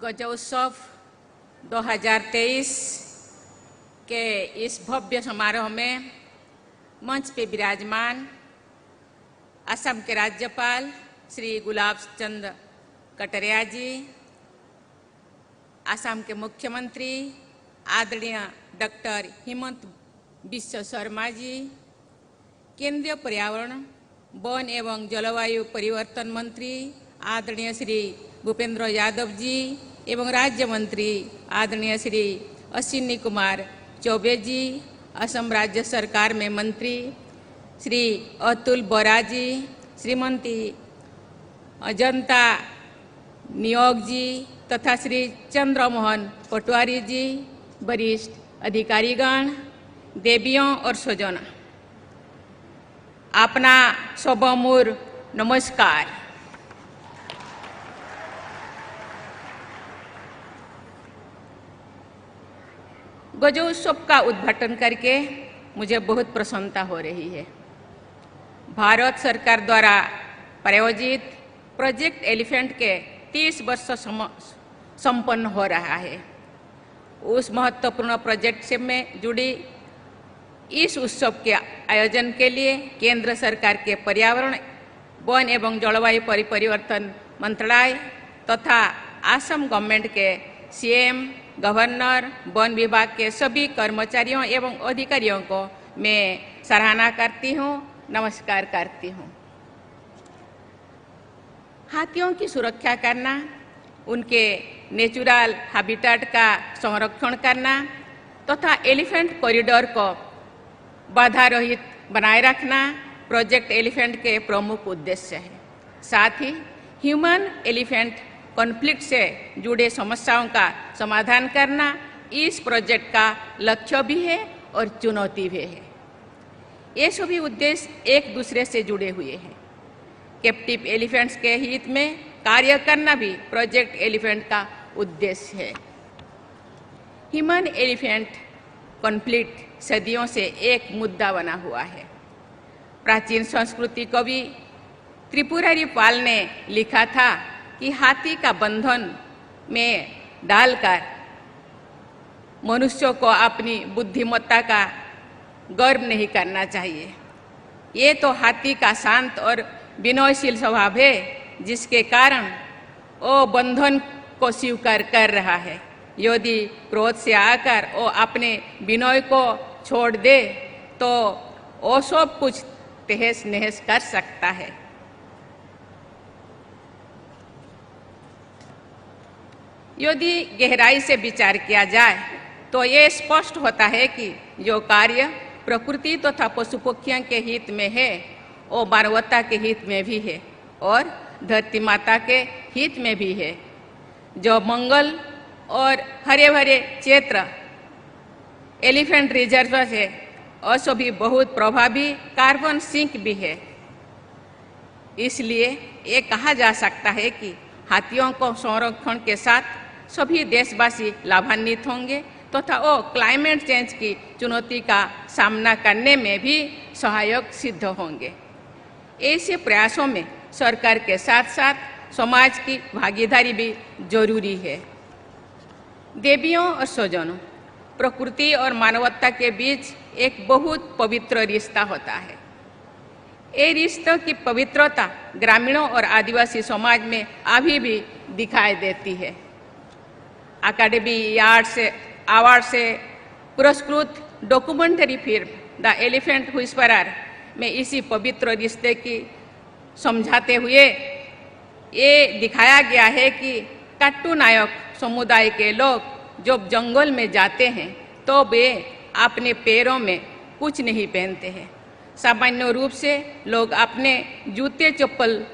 गजोत्सव 2023 के इस भव्य समारोह में मंच पे विराजमान असम के राज्यपाल श्री गुलाब चंद कटारिया जी, असम के मुख्यमंत्री आदरणीय डॉक्टर हिमंत बिस्वा शर्मा जी, केंद्रीय पर्यावरण वन एवं जलवायु परिवर्तन मंत्री आदरणीय श्री भूपेंद्र यादव जी एवं राज्य मंत्री आदरणीय श्री अश्विनी कुमार चौबे जी, असम राज्य सरकार में मंत्री श्री अतुल बोरा जी, श्रीमती अजंता नियोग जी तथा श्री चंद्रमोहन पटवारी जी, वरिष्ठ अधिकारीगण, देवियों और स्वजन, अपना सबमूर नमस्कार। गजोत्सव का उद्घाटन करके मुझे बहुत प्रसन्नता हो रही है। भारत सरकार द्वारा प्रायोजित प्रोजेक्ट एलिफेंट के 30 वर्ष संपन्न हो रहा है। उस महत्वपूर्ण प्रोजेक्ट से में जुड़ी इस उत्सव के आयोजन के लिए केंद्र सरकार के पर्यावरण वन एवं जलवायु परिवर्तन मंत्रालय तथा असम गवर्नमेंट के सीएम, गवर्नर, वन विभाग के सभी कर्मचारियों एवं अधिकारियों को मैं सराहना करती हूँ, नमस्कार करती हूँ। हाथियों की सुरक्षा करना, उनके नेचुरल हैबिटेट का संरक्षण करना तथा एलिफेंट कॉरिडोर को बाधा रहित बनाए रखना प्रोजेक्ट एलिफेंट के प्रमुख उद्देश्य है। साथ ही ह्यूमन एलिफेंट कॉन्फ्लिक्ट से जुड़े समस्याओं का समाधान करना इस प्रोजेक्ट का लक्ष्य भी है और चुनौती भी है। ये सभी उद्देश्य एक दूसरे से जुड़े हुए हैं। कैप्टिव एलिफेंट्स के हित में कार्य करना भी प्रोजेक्ट एलिफेंट का उद्देश्य है। ह्यूमन एलिफेंट कॉन्फ्लिक्ट सदियों से एक मुद्दा बना हुआ है। प्राचीन संस्कृति कवि त्रिपुरारी पाल ने लिखा था कि हाथी का बंधन में डालकर मनुष्यों को अपनी बुद्धिमत्ता का गर्व नहीं करना चाहिए। ये तो हाथी का शांत और विनयशील स्वभाव है, जिसके कारण वो बंधन को स्वीकार कर रहा है। यदि क्रोध से आकर वो अपने विनय को छोड़ दे तो वो सब कुछ तहस नहस कर सकता है। यदि गहराई से विचार किया जाए तो ये स्पष्ट होता है कि जो कार्य प्रकृति तथा पशु पक्षियों के हित में है वो मानवता के हित में भी है और धरती माता के हित में भी है। जो मंगल और हरे भरे क्षेत्र एलिफेंट रिजर्व है और सभी बहुत प्रभावी कार्बन सिंक भी है। इसलिए ये कहा जा सकता है कि हाथियों को संरक्षण के साथ सभी देशवासी लाभान्वित होंगे तथा वो क्लाइमेट चेंज की चुनौती का सामना करने में भी सहायक सिद्ध होंगे। ऐसे प्रयासों में सरकार के साथ साथ समाज की भागीदारी भी जरूरी है। देवियों और स्वजनों, प्रकृति और मानवता के बीच एक बहुत पवित्र रिश्ता होता है। ये रिश्तों की पवित्रता ग्रामीणों और आदिवासी समाज में अभी भी दिखाई देती है। अकादमी अवार्ड से पुरस्कृत documentary film the elephant whisperer में इसी पवित्र रिश्ते की समझाते हुए ये दिखाया गया है कि कट्टू नायक समुदाय के लोग जब जंगल में जाते हैं तो वे अपने पैरों में कुछ नहीं पहनते हैं। सामान्य रूप से लोग अपने जूते चप्पल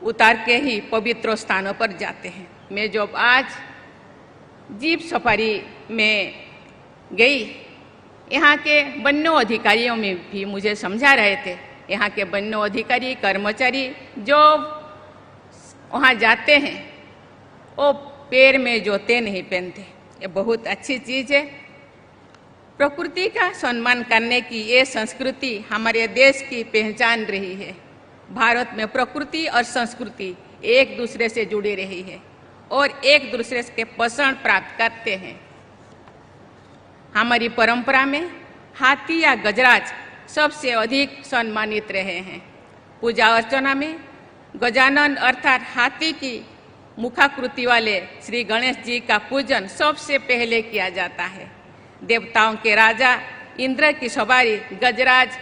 उतार के ही पवित्र स्थानों पर जाते हैं। मैं जब आज जीप सफारी में गई, यहाँ के वन्य अधिकारियों में भी मुझे समझा रहे थे। यहाँ के वन्य अधिकारी कर्मचारी जो वहाँ जाते हैं वो पैर में जूते नहीं पहनते। ये बहुत अच्छी चीज़ है। प्रकृति का सम्मान करने की ये संस्कृति हमारे देश की पहचान रही है। भारत में प्रकृति और संस्कृति एक दूसरे से जुड़ी रही है और एक दूसरे के पोषण प्राप्त करते हैं। हमारी परंपरा में हाथी या गजराज सबसे अधिक सम्मानित रहे हैं। पूजा अर्चना में गजानन अर्थात हाथी की मुखाकृति वाले श्री गणेश जी का पूजन सबसे पहले किया जाता है। देवताओं के राजा इंद्र की सवारी गजराज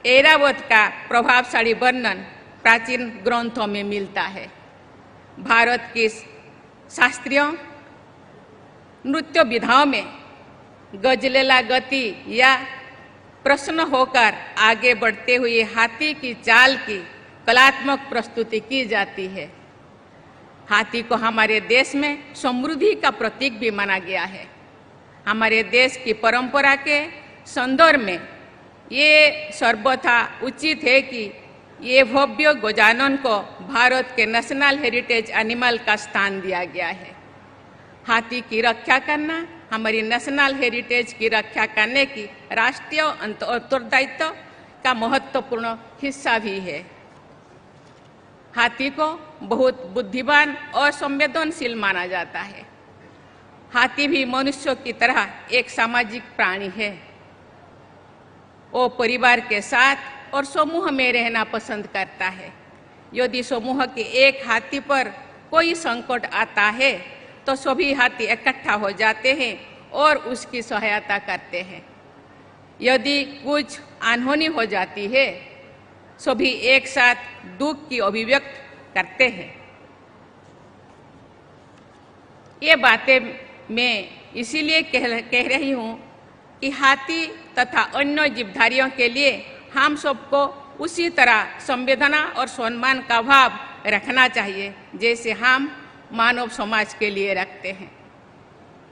ऐरावत का प्रभावशाली वर्णन प्राचीन ग्रंथों में मिलता है। भारत की शास्त्रीय नृत्य विधाओं में गजलेला गति या प्रसन्न होकर आगे बढ़ते हुए हाथी की चाल की कलात्मक प्रस्तुति की जाती है। हाथी को हमारे देश में समृद्धि का प्रतीक भी माना गया है। हमारे देश की परंपरा के संदर्भ में ये सर्वथा उचित है कि ये भव्य गजानन को भारत के नेशनल हेरिटेज एनिमल का स्थान दिया गया है। हाथी की रक्षा करना हमारी नेशनल हेरिटेज की रक्षा करने की राष्ट्रीय उत्तरदायित्व का महत्वपूर्ण हिस्सा भी है। हाथी को बहुत बुद्धिमान और संवेदनशील माना जाता है। हाथी भी मनुष्यों की तरह एक सामाजिक प्राणी है। वो परिवार के साथ और समूह में रहना पसंद करता है। यदि समूह के एक हाथी पर कोई संकट आता है तो सभी हाथी इकट्ठा हो जाते हैं और उसकी सहायता करते हैं। यदि कुछ अनहोनी हो जाती है सभी एक साथ दुख की अभिव्यक्त करते हैं। ये बातें मैं इसीलिए कह रही हूँ कि हाथी तथा अन्य जीवधारियों के लिए हम सबको उसी तरह संवेदना और सम्मान का भाव रखना चाहिए जैसे हम मानव समाज के लिए रखते हैं।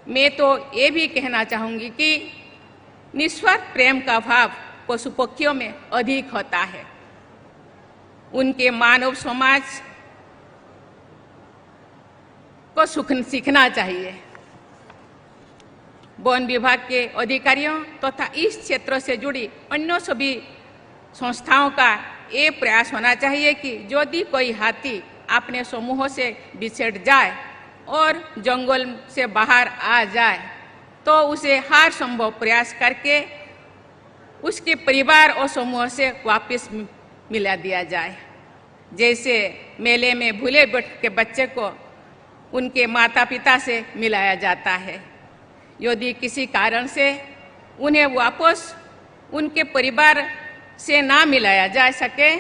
मैं तो ये भी कहना चाहूँगी कि निस्वार्थ प्रेम का भाव पशु पक्षियों में अधिक होता है। उनके मानव समाज को सीखना चाहिए। वन विभाग के अधिकारियों तथा इस क्षेत्र से जुड़ी अन्य सभी संस्थाओं का ये प्रयास होना चाहिए कि यदि कोई हाथी अपने समूह से बिछड़ जाए और जंगल से बाहर आ जाए तो उसे हर संभव प्रयास करके उसके परिवार और समूह से वापस मिला दिया जाए। जैसे मेले में भूले के बच्चे को उनके माता पिता से मिलाया जाता है। यदि किसी कारण से उन्हें वापस उनके परिवार से ना मिलाया जा सके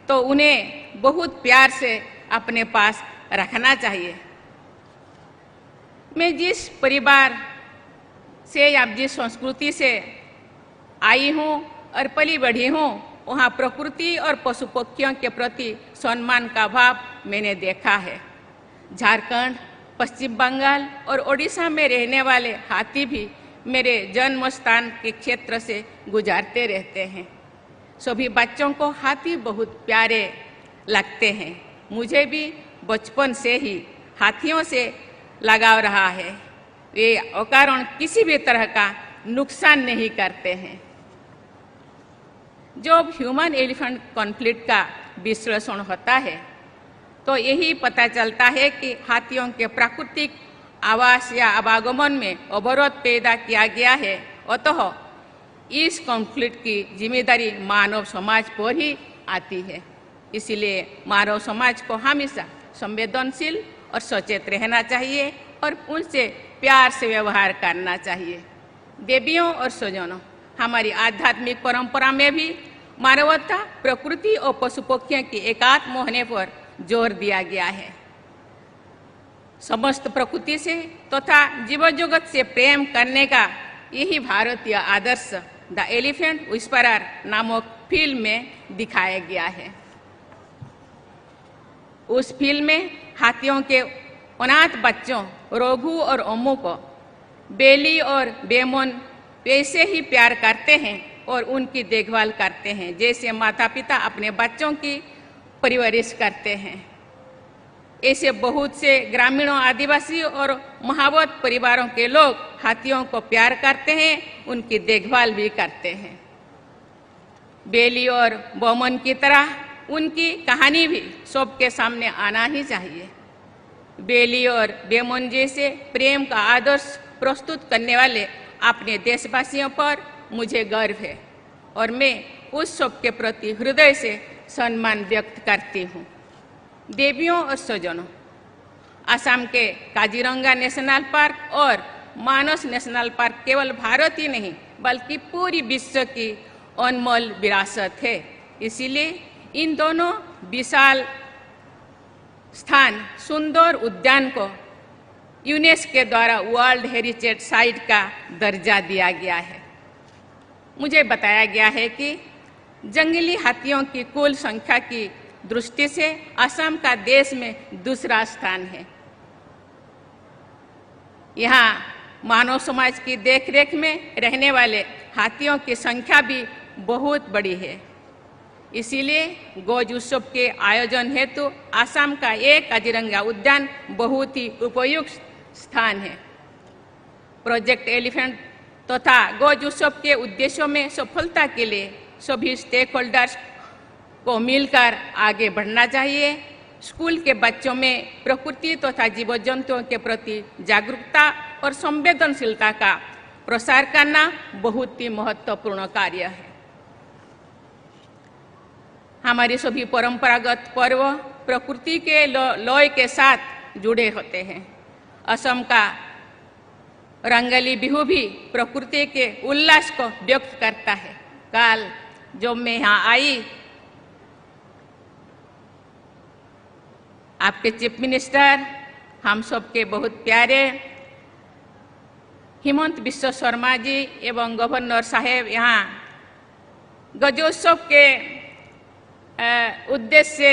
तो उन्हें बहुत प्यार से अपने पास रखना चाहिए। मैं जिस परिवार से या जिस संस्कृति से आई हूँ और पली बढ़ी हूँ वहाँ प्रकृति और पशु पक्षियों के प्रति सम्मान का भाव मैंने देखा है। झारखंड, पश्चिम बंगाल और ओडिशा में रहने वाले हाथी भी मेरे जन्म स्थान के क्षेत्र से गुजरते रहते हैं। सभी बच्चों को हाथी बहुत प्यारे लगते हैं। मुझे भी बचपन से ही हाथियों से लगाव रहा है। वे अकारण किसी भी तरह का नुकसान नहीं करते हैं। जब ह्यूमन एलिफेंट कॉन्फ्लिक्ट का विश्लेषण होता है तो यही पता चलता है कि हाथियों के प्राकृतिक आवास या आवागमन में अवरोध पैदा किया गया है। अतः इस कॉन्फ्लिक्ट की जिम्मेदारी मानव समाज पर ही आती है। इसलिए मानव समाज को हमेशा संवेदनशील और सचेत रहना चाहिए और उनसे प्यार से व्यवहार करना चाहिए। देवियों और स्वजनों, हमारी आध्यात्मिक परंपरा में भी मानवता, प्रकृति और पशु पक्षियों की एकात्म होने पर जोर दिया गया है। समस्त प्रकृति से तथा जीव जगत से प्रेम करने का यही भारतीय आदर्श द एलिफेंट विस्परर नामक फिल्म में दिखाया गया है। उस फिल्म में हाथियों के अनाथ बच्चों रघु और अम्मू को बेली और बेमन वैसे ही प्यार करते हैं और उनकी देखभाल करते हैं जैसे माता पिता अपने बच्चों की परवरिश करते हैं। ऐसे बहुत से ग्रामीणों, आदिवासी और महावत परिवारों के लोग हाथियों को प्यार करते हैं, उनकी देखभाल भी करते हैं। बेली और बोमन की तरह उनकी कहानी भी सबके सामने आना ही चाहिए। बेली और बेमन जैसे प्रेम का आदर्श प्रस्तुत करने वाले अपने देशवासियों पर मुझे गर्व है और मैं उस सब के प्रति हृदय से सम्मान व्यक्त करती हूँ। देवियों और स्वजनों, असम के काजीरंगा नेशनल पार्क और मानस नेशनल पार्क केवल भारत ही नहीं बल्कि पूरी विश्व की अनमोल विरासत है। इसीलिए इन दोनों विशाल स्थान सुंदर उद्यान को यूनेस्को द्वारा वर्ल्ड हेरिटेज साइट का दर्जा दिया गया है। मुझे बताया गया है कि जंगली हाथियों की कुल संख्या की दृष्टि से असम का देश में दूसरा स्थान है। यहाँ मानव समाज की देखरेख में रहने वाले हाथियों की संख्या भी बहुत बड़ी है। इसीलिए गौज उत्सव के आयोजन हेतु असम का एक काजीरंगा उद्यान बहुत ही उपयुक्त स्थान है। प्रोजेक्ट एलिफेंट तथा गौज उत्सव के उद्देश्यों में सफलता के लिए सभी स्टेक होल्डर्स को मिलकर आगे बढ़ना चाहिए। स्कूल के बच्चों में प्रकृति तथा जीव जंतुओं के प्रति जागरूकता और संवेदनशीलता का प्रसार करना बहुत ही महत्वपूर्ण कार्य है। हमारी सभी परंपरागत पर्व प्रकृति के लय के साथ जुड़े होते हैं। असम का रंगली बिहू भी प्रकृति के उल्लास को व्यक्त करता है। कल जब मैं यहाँ आई, आपके चीफ मिनिस्टर, हम सबके बहुत प्यारे हिमंत बिश्व शर्मा जी एवं गवर्नर साहेब यहाँ गजोत्सव के उद्देश्य से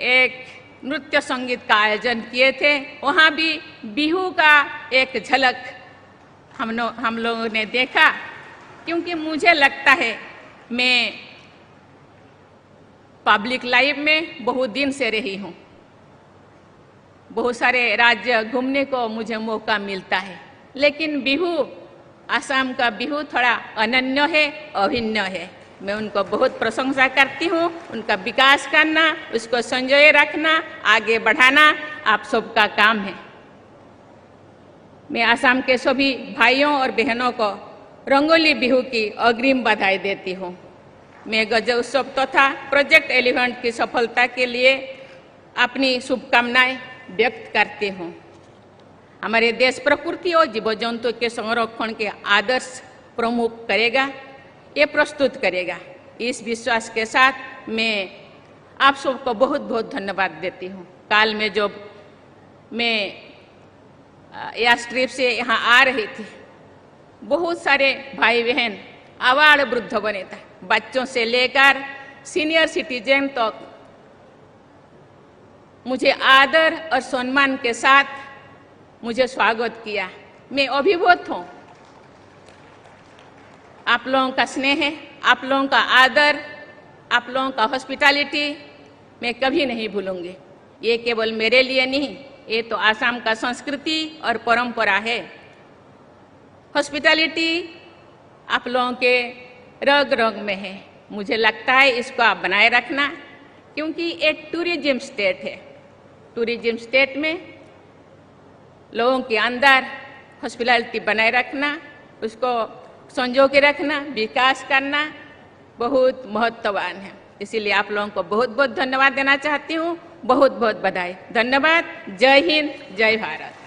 एक नृत्य संगीत का आयोजन किए थे। वहाँ भी बिहू का एक झलक हम लोगों ने देखा, क्योंकि मुझे लगता है मैं पब्लिक लाइफ में बहुत दिन से रही हूँ। बहुत सारे राज्य घूमने को मुझे मौका मिलता है, लेकिन बिहू, असम का बिहू थोड़ा अनन्य है, अभिन्न है। मैं उनको बहुत प्रशंसा करती हूँ। उनका विकास करना, उसको संजोए रखना, आगे बढ़ाना आप सबका काम है। मैं असम के सभी भाइयों और बहनों को रंगोली बिहू की अग्रिम बधाई देती हूँ। मैं गज उत्सव तथा प्रोजेक्ट एलिफेंट की सफलता के लिए अपनी शुभकामनाएं व्यक्त करती हूँ। हमारे देश प्रकृति और जीव जंतु के संरक्षण के आदर्श प्रमुख करेगा, ये प्रस्तुत करेगा। इस विश्वास के साथ मैं आप सबको बहुत बहुत धन्यवाद देती हूँ। काल में जब मैं एयर ट्रिप से यहाँ आ रही थी, बहुत सारे भाई बहन आवाड़ वृद्ध बने थे, बच्चों से लेकर सीनियर सिटीजन तक मुझे आदर और सम्मान के साथ मुझे स्वागत किया। मैं अभिभूत हूँ। आप लोगों का स्नेह है, आप लोगों का आदर, आप लोगों का हॉस्पिटैलिटी मैं कभी नहीं भूलूंगी। ये केवल मेरे लिए नहीं, ये तो आसाम का संस्कृति और परंपरा है। हॉस्पिटैलिटी आप लोगों के रग रग में है। मुझे लगता है इसको आप बनाए रखना, क्योंकि एक टूरिज्म स्टेट है। टूरिज्म स्टेट में लोगों के अंदर हॉस्पिटैलिटी बनाए रखना, उसको संजो के रखना, विकास करना बहुत महत्ववान है। इसीलिए आप लोगों को बहुत बहुत धन्यवाद देना चाहती हूँ। बहुत बहुत बधाई। धन्यवाद। जय हिंद, जय भारत।